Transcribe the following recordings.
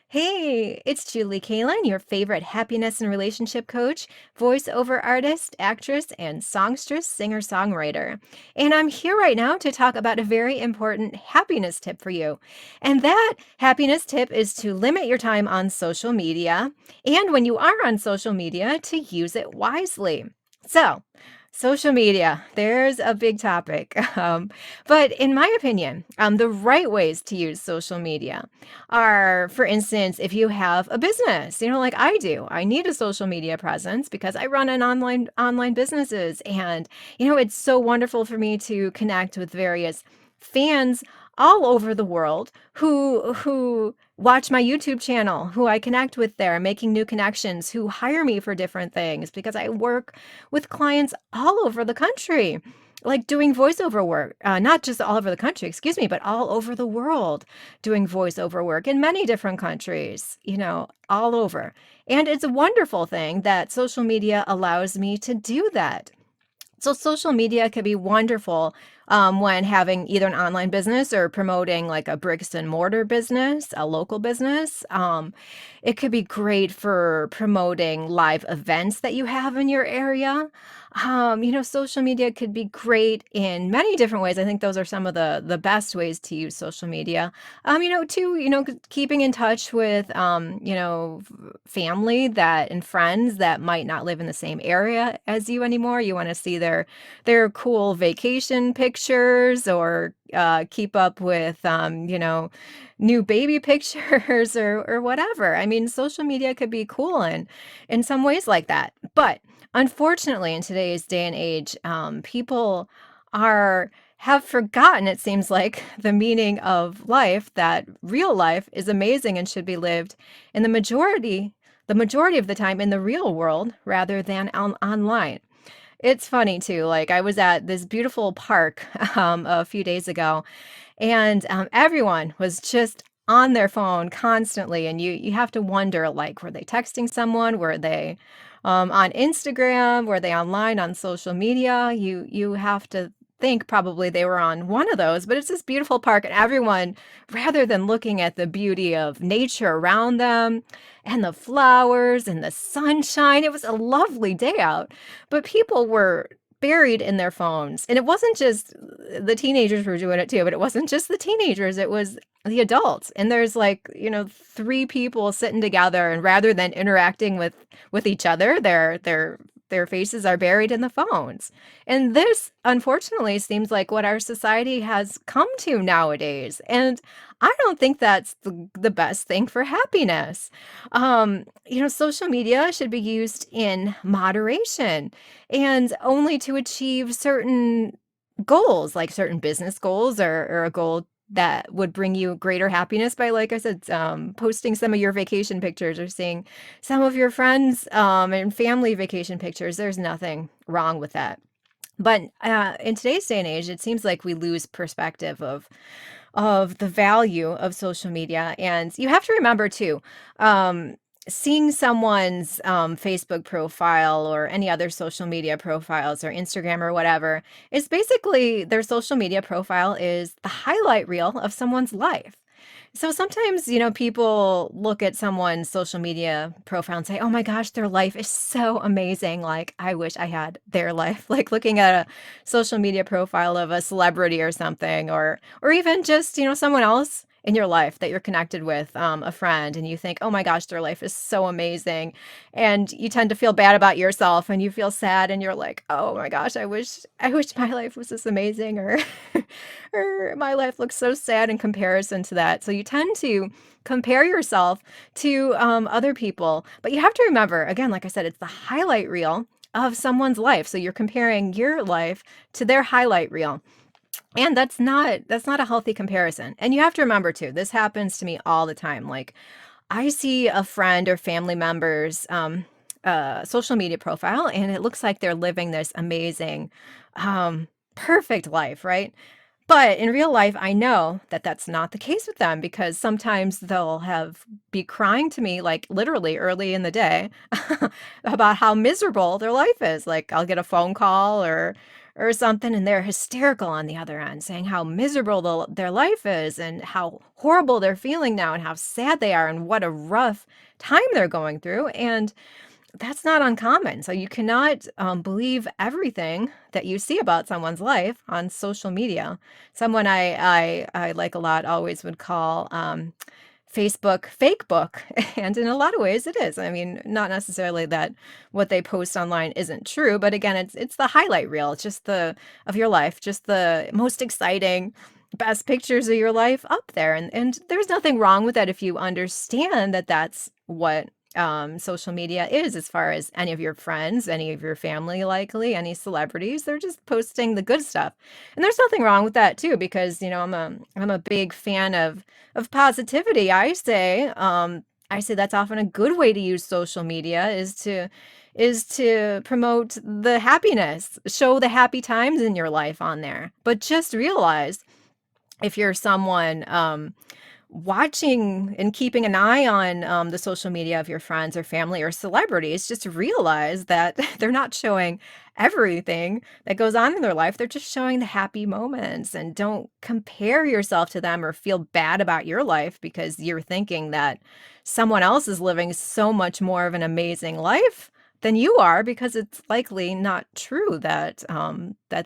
Hey, it's Julie Kalen, your favorite happiness and relationship coach, voiceover artist, actress, and songstress, singer-songwriter. And I'm here right now to talk about a very important happiness tip for you. And that happiness tip is to limit your time on social media, and when you are on social media, to use it wisely. So, social media, there's a big topic. But in my opinion, the right ways to use social media are, for instance, if you have a business, like I do, I need a social media presence because I run an online businesses, and it's so wonderful for me to connect with various fans all over the world who watch my YouTube channel, who I connect with there, making new connections, who hire me for different things because I work with clients all over the country, like doing voiceover work, not just all over the country, excuse me, but all over the world doing voiceover work in many different countries, all over. And it's a wonderful thing that social media allows me to do that. So social media could be wonderful when having either an online business or promoting like a bricks and mortar business, a local business. It could be great for promoting live events that you have in your area. Social media could be great in many different ways. I think those are some of the best ways to use social media. Keeping in touch with family that and friends that might not live in the same area as you anymore. You want to see their cool vacation pictures, or keep up with new baby pictures, or whatever. I mean, social media could be cool in some ways like that. But unfortunately, in today's day and age, people are have forgotten, it seems like, the meaning of life, that real life is amazing and should be lived in the majority of the time in the real world rather than online. It's funny too. Like, I was at this beautiful park a few days ago, and everyone was just on their phone constantly, and you have to wonder, like, were they texting someone? Were they on Instagram? Were they online on social media? You have to think probably they were on one of those. But it's this beautiful park, and everyone, rather than looking at the beauty of nature around them and the flowers and the sunshine, it was a lovely day out, but people were buried in their phones. And it wasn't just the teenagers were doing it too, but it wasn't just the teenagers, it was the adults. And there's like, three people sitting together, and rather than interacting with each other, their faces are buried in the phones. And this, unfortunately, seems like what our society has come to nowadays. And I don't think that's the best thing for happiness. Social media should be used in moderation and only to achieve certain goals, like certain business goals, or a goal that would bring you greater happiness by, like I said, posting some of your vacation pictures or seeing some of your friends and family vacation pictures. There's nothing wrong with that. But in today's day and age, it seems like we lose perspective of the value of social media. And you have to remember too, um, seeing someone's Facebook profile or any other social media profiles or Instagram or whatever is basically their social media profile is the highlight reel of someone's life. So sometimes, people look at someone's social media profile and say, "Oh my gosh, their life is so amazing. Like, I wish I had their life." Like looking at a social media profile of a celebrity or something, or even just, someone else in your life that you're connected with, a friend, and you think, "Oh my gosh, their life is so amazing." And you tend to feel bad about yourself, and you feel sad, and you're like, "Oh my gosh, I wish my life was this amazing," or "My life looks so sad in comparison to that." So you tend to compare yourself to other people. But you have to remember, again, like I said, it's the highlight reel of someone's life. So you're comparing your life to their highlight reel. And that's not a healthy comparison. And you have to remember too, this happens to me all the time. Like, I see a friend or family member's social media profile, and it looks like they're living this amazing, perfect life, right? But in real life, I know that that's not the case with them, because sometimes they'll have be crying to me, like, literally early in the day about how miserable their life is. Like, I'll get a phone call, or something, and they're hysterical on the other end, saying how miserable their life is and how horrible they're feeling now and how sad they are and what a rough time they're going through. And that's not uncommon. So you cannot believe everything that you see about someone's life on social media. Someone I like a lot always would call Facebook fake book, and in a lot of ways it is. I mean, not necessarily that what they post online isn't true, but again, it's the highlight reel. It's just the of your life, just the most exciting, best pictures of your life up there, and there's nothing wrong with that if you understand that that's what social media is, as far as any of your friends, any of your family, likely any celebrities, they're just posting the good stuff, and there's nothing wrong with that too, because I'm a big fan of positivity. I say that's often a good way to use social media is to promote the happiness, show the happy times in your life on there. But just realize if you're someone watching and keeping an eye on the social media of your friends or family or celebrities, just realize that they're not showing everything that goes on in their life. They're just showing the happy moments, and don't compare yourself to them or feel bad about your life because you're thinking that someone else is living so much more of an amazing life than you are, because it's likely not true that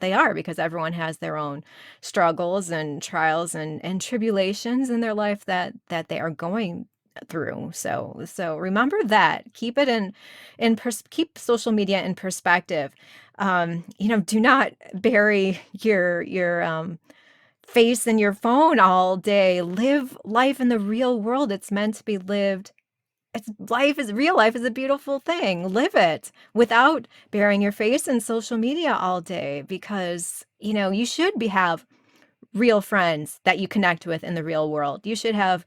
they are, because everyone has their own struggles and trials and tribulations in their life that they are going through. So remember that. Keep it keep social media in perspective. Do not bury your face in your phone all day. Live life in the real world. It's meant to be lived. Real life is a beautiful thing. Live it without burying your face in social media all day, because you should be have real friends that you connect with in the real world. You should have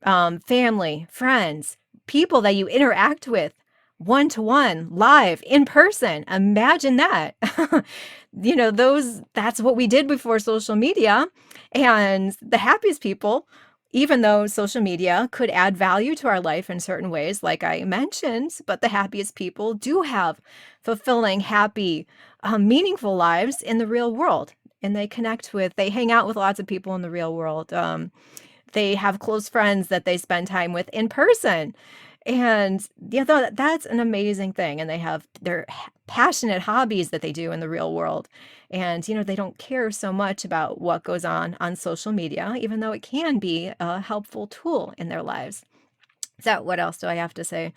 family, friends, people that you interact with one to one, live, in person. Imagine that. That's what we did before social media. And the happiest people, even though social media could add value to our life in certain ways, like I mentioned, but the happiest people do have fulfilling, happy, meaningful lives in the real world. And they hang out with lots of people in the real world. They have close friends that they spend time with in person. And that's an amazing thing. And they have their passionate hobbies that they do in the real world. And they don't care so much about what goes on social media, even though it can be a helpful tool in their lives. So what else do I have to say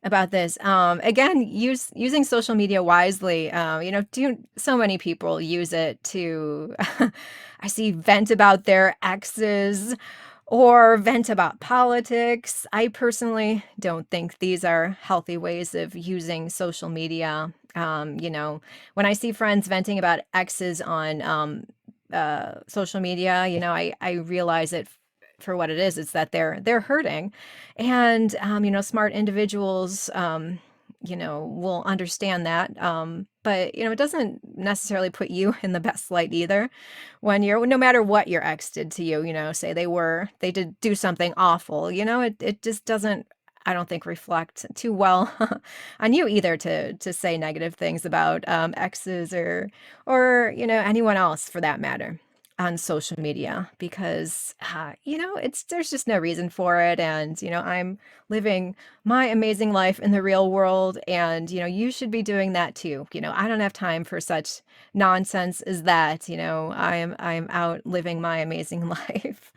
about this? Again, using social media wisely. Do so many people use it to I see vent about their exes or vent about politics. I personally don't think these are healthy ways of using social media. When I see friends venting about exes on social media, I realize it for what it is. It's that they're hurting, and smart individuals, will understand that. But it doesn't necessarily put you in the best light either when no matter what your ex did to you, say they did do something awful, it just doesn't, I don't think, reflect too well on you either to say negative things about exes or anyone else for that matter on social media, because it's there's just no reason for it. And I'm living my amazing life in the real world, and you should be doing that too. I don't have time for such nonsense as that. I'm out living my amazing life.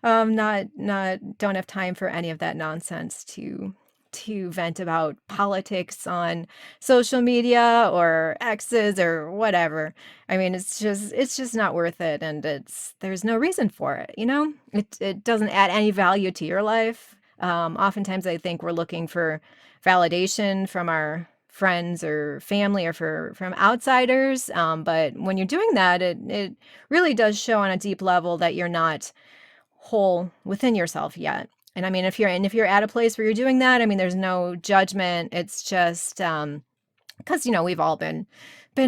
Not don't have time for any of that nonsense to vent about politics on social media or exes or whatever. I mean, it's just not worth it, and there's no reason for it. It doesn't add any value to your life. Oftentimes I think we're looking for validation from our friends or family or from outsiders. But when you're doing that, it really does show on a deep level that you're not whole within yourself yet. And I mean, if you're at a place where you're doing that, I mean, there's no judgment. It's just because we've all been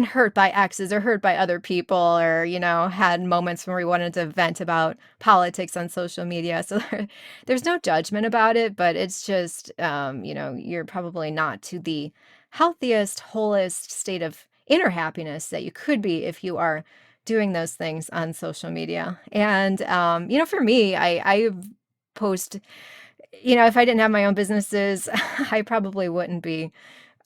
hurt by exes or hurt by other people, or had moments where we wanted to vent about politics on social media. So there's no judgment about it, but it's just you're probably not to the healthiest, wholest state of inner happiness that you could be if you are doing those things on social media. And, for me, I post, if I didn't have my own businesses, I probably wouldn't be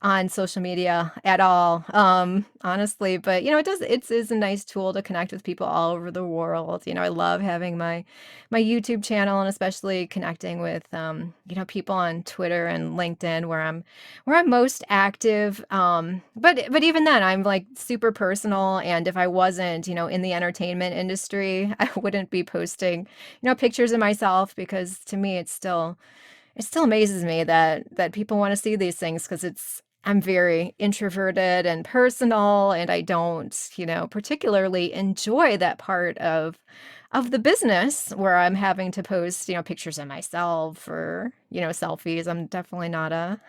on social media at all, honestly, but, it is a nice tool to connect with people all over the world. I love having my YouTube channel and especially connecting with, people on Twitter and LinkedIn where I'm most active, but even then, I'm, like, super personal, and if I wasn't, in the entertainment industry, I wouldn't be posting, pictures of myself because to me, it still amazes me that people wanna see these things because I'm very introverted and personal, and I don't, particularly enjoy that part of the business where I'm having to post, pictures of myself or, selfies. I'm definitely not a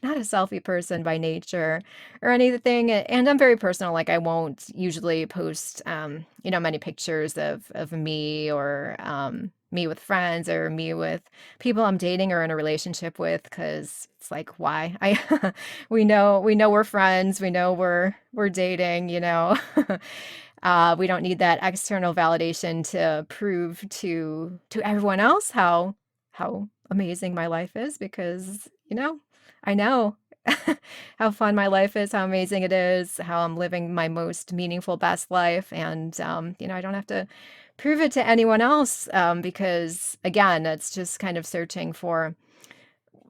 not a selfie person by nature or anything, and I'm very personal, like, I won't usually post, many pictures of me or, me with friends or me with people I'm dating or in a relationship with, because it's like, why? I we know we're friends, we know we're dating, we don't need that external validation to prove to everyone else how amazing my life is because, I know how fun my life is, how amazing it is, how I'm living my most meaningful, best life, and, I don't have to prove it to anyone else, because, again, it's just kind of searching for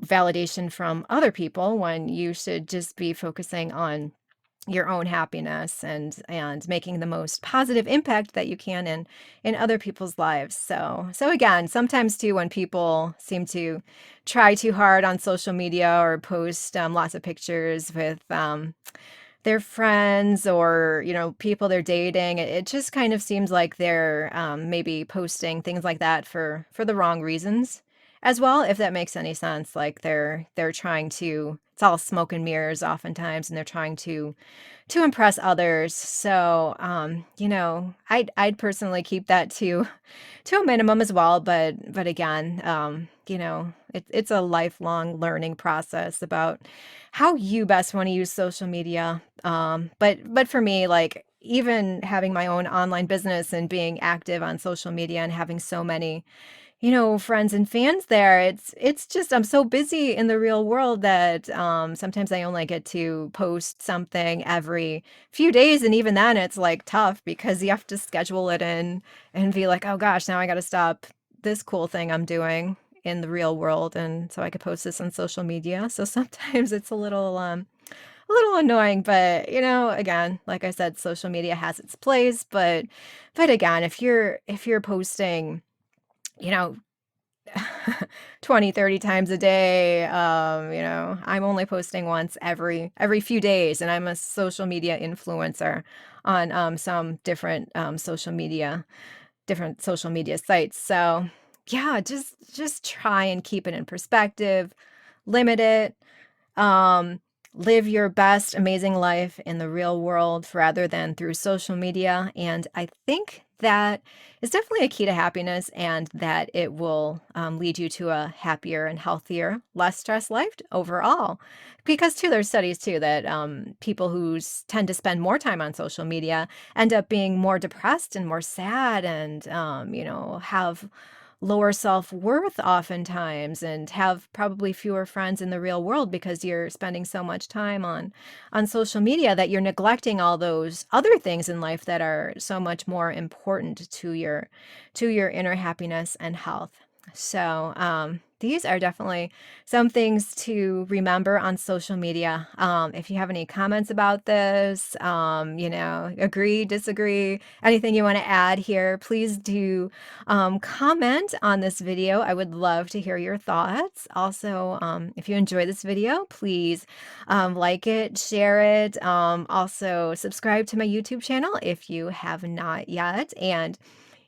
validation from other people when you should just be focusing on your own happiness and making the most positive impact that you can in other people's lives. So again, sometimes too when people seem to try too hard on social media or post lots of pictures with their friends or people they're dating, it just kind of seems like they're maybe posting things like that for the wrong reasons as well, if that makes any sense. Like they're trying to, it's all smoke and mirrors oftentimes, and they're trying to impress others. So, I'd personally keep that to a minimum as well, but again, it's a lifelong learning process about how you best want to use social media. But for me, like even having my own online business and being active on social media and having so many friends and fans there. It's just I'm so busy in the real world that, sometimes I only get to post something every few days, and even then, it's, like, tough because you have to schedule it in and be like, "Oh gosh, now I gotta stop this cool thing I'm doing in the real world, and so I could post this on social media." So sometimes it's a little annoying, but, again, like I said, social media has its place, but again, if you're posting, you know 20, 30 times a day. I'm only posting once every few days, and I'm a social media influencer on some different social media sites. So yeah, just try and keep it in perspective, limit it, um, live your best amazing life in the real world rather than through social media. And I think that is definitely a key to happiness and that it will lead you to a happier and healthier, less stressed life overall. Because, too, there's studies too that people who tend to spend more time on social media end up being more depressed and more sad and, have lower self-worth oftentimes and have probably fewer friends in the real world because you're spending so much time on social media that you're neglecting all those other things in life that are so much more important to your inner happiness and health. So, these are definitely some things to remember on social media. If you have any comments about this, agree, disagree, anything you want to add here, please do comment on this video. I would love to hear your thoughts. Also, if you enjoy this video, please like it, share it. Also, subscribe to my YouTube channel if you have not yet. And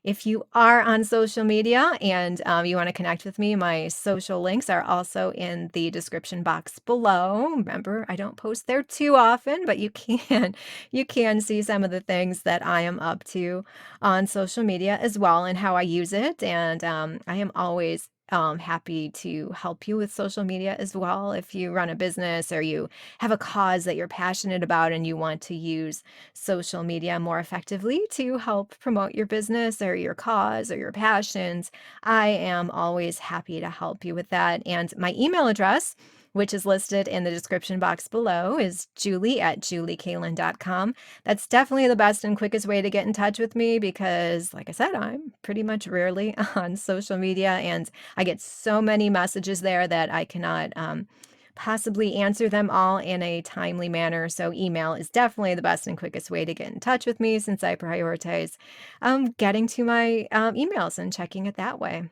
if you are on social media and you want to connect with me, my social links are also in the description box below. Remember, I don't post there too often, but you can you can see some of the things that I am up to on social media as well and how I use it. And I am always happy to help you with social media as well. If you run a business or you have a cause that you're passionate about and you want to use social media more effectively to help promote your business or your cause or your passions, I am always happy to help you with that. And my email address, which is listed in the description box below, is julie@juliekaylin.com. That's definitely the best and quickest way to get in touch with me because, like I said, I'm pretty much rarely on social media and I get so many messages there that I cannot possibly answer them all in a timely manner. So, email is definitely the best and quickest way to get in touch with me since I prioritize getting to my emails and checking it that way.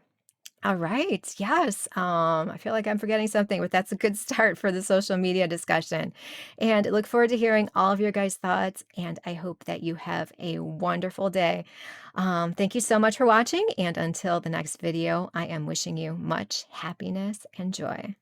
All right. Yes. I feel like I'm forgetting something, but that's a good start for the social media discussion. And I look forward to hearing all of your guys' thoughts. And I hope that you have a wonderful day. Thank you so much for watching. And until the next video, I am wishing you much happiness and joy.